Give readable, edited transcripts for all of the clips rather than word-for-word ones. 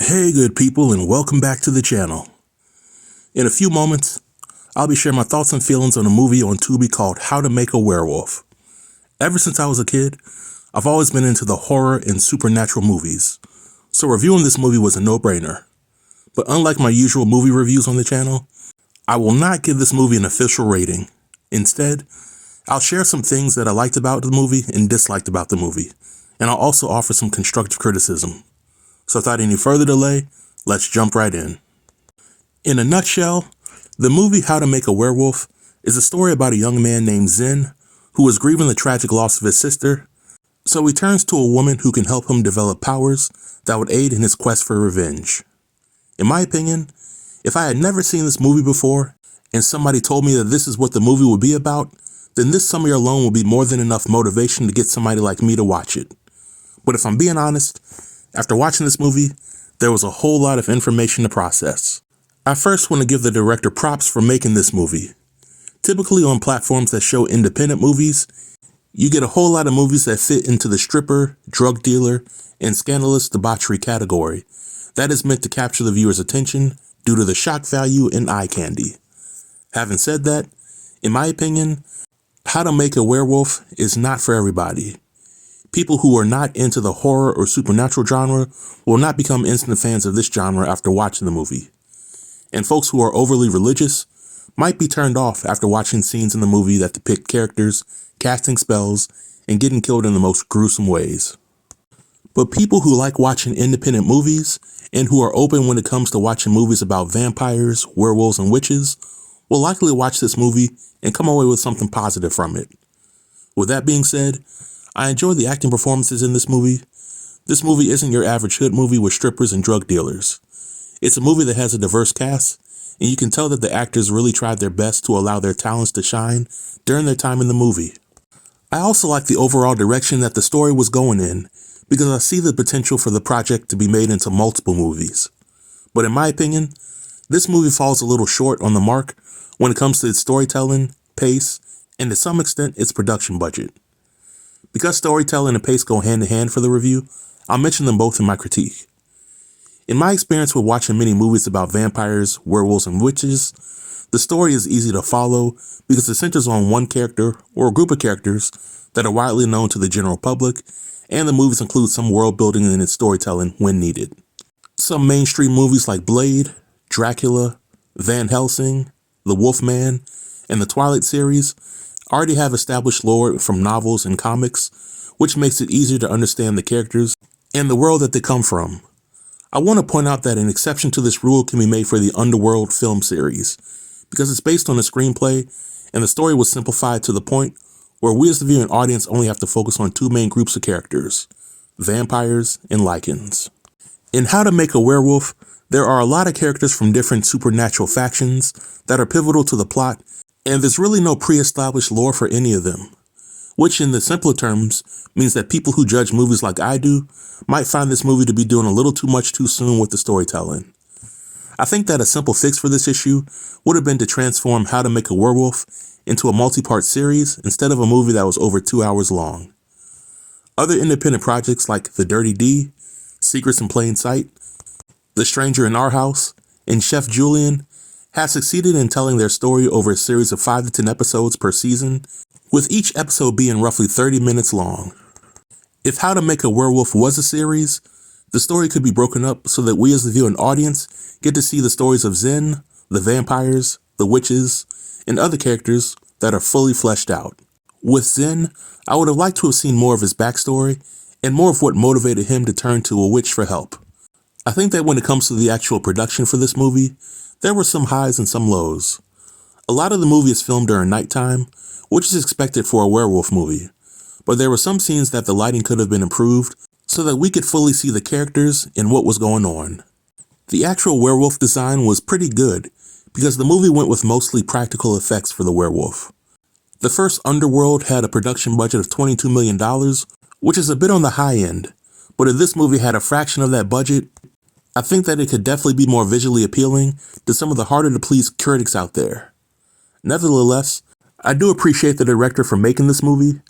Hey good people, and welcome back to the channel. In a few moments, I'll be sharing my thoughts and feelings on a movie on Tubi called How to Make a Werewolf. Ever since I was a kid, I've always been into the horror and supernatural movies, so reviewing this movie was a no-brainer. But unlike my usual movie reviews on the channel, I will not give this movie an official rating. Instead, I'll share some things that I liked about the movie and disliked about the movie, and I'll also offer some constructive criticism. So without any further delay, let's jump right in. In a nutshell, the movie How to Make a Werewolf is a story about a young man named Zen who is grieving the tragic loss of his sister, so he turns to a woman who can help him develop powers that would aid in his quest for revenge. In my opinion, if I had never seen this movie before and somebody told me that this is what the movie would be about, then this summary alone would be more than enough motivation to get somebody like me to watch it. But if I'm being honest, after watching this movie, there was a whole lot of information to process. I first want to give the director props for making this movie. Typically on platforms that show independent movies, you get a whole lot of movies that fit into the stripper, drug dealer, and scandalous debauchery category. That is meant to capture the viewer's attention due to the shock value and eye candy. Having said that, in my opinion, How to Make a Werewolf is not for everybody. People who are not into the horror or supernatural genre will not become instant fans of this genre after watching the movie. And folks who are overly religious might be turned off after watching scenes in the movie that depict characters casting spells and getting killed in the most gruesome ways. But people who like watching independent movies and who are open when it comes to watching movies about vampires, werewolves, and witches will likely watch this movie and come away with something positive from it. With that being said, I enjoy the acting performances in this movie. This movie isn't your average hood movie with strippers and drug dealers. It's a movie that has a diverse cast, and you can tell that the actors really tried their best to allow their talents to shine during their time in the movie. I also like the overall direction that the story was going in, because I see the potential for the project to be made into multiple movies. But in my opinion, this movie falls a little short on the mark when it comes to its storytelling, pace, and to some extent its production budget. Because storytelling and pace go hand in hand for the review, I'll mention them both in my critique. In my experience with watching many movies about vampires, werewolves, and witches, the story is easy to follow because it centers on one character or a group of characters that are widely known to the general public, and the movies include some world building in its storytelling when needed. Some mainstream movies like Blade, Dracula, Van Helsing, The Wolfman, and the Twilight series already have established lore from novels and comics, which makes it easier to understand the characters and the world that they come from. I want to point out that an exception to this rule can be made for the Underworld film series, because it's based on a screenplay and the story was simplified to the point where we as the viewing audience only have to focus on two main groups of characters, vampires and lycans. In How to Make a Werewolf, there are a lot of characters from different supernatural factions that are pivotal to the plot, and there's really no pre-established lore for any of them, which in the simpler terms means that people who judge movies like I do might find this movie to be doing a little too much too soon with the storytelling. I think that a simple fix for this issue would have been to transform How to Make a Werewolf into a multi-part series instead of a movie that was over 2 hours long. Other independent projects like The Dirty D, Secrets in Plain Sight, The Stranger in Our House, and Chef Julian have succeeded in telling their story over a series of 5 to 10 episodes per season, with each episode being roughly 30 minutes long. If How to Make a Werewolf was a series, the story could be broken up so that we as the viewing audience get to see the stories of Zen, the vampires, the witches, and other characters that are fully fleshed out. With Zen, I would have liked to have seen more of his backstory and more of what motivated him to turn to a witch for help. I think that when it comes to the actual production for this movie, there were some highs and some lows. A lot of the movie is filmed during nighttime, which is expected for a werewolf movie, but there were some scenes that the lighting could have been improved so that we could fully see the characters and what was going on. The actual werewolf design was pretty good because the movie went with mostly practical effects for the werewolf. The first Underworld had a production budget of $22 million, which is a bit on the high end, but if this movie had a fraction of that budget, I think that it could definitely be more visually appealing to some of the harder to please critics out there. Nevertheless, I do appreciate the director for making this movie.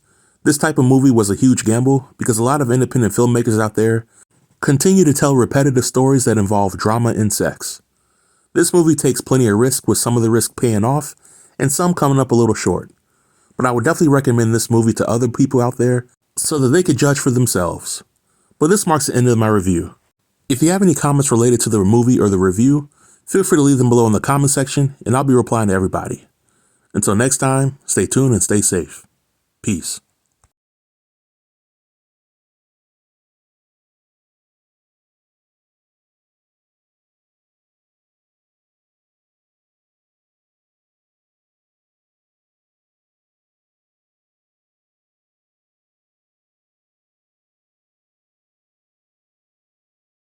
This type of movie was a huge gamble because a lot of independent filmmakers out there continue to tell repetitive stories that involve drama and sex. This movie takes plenty of risk, with some of the risk paying off and some coming up a little short. But I would definitely recommend this movie to other people out there so that they could judge for themselves. But this marks the end of my review. If you have any comments related to the movie or the review, feel free to leave them below in the comment section and I'll be replying to everybody. Until next time, stay tuned and stay safe. Peace.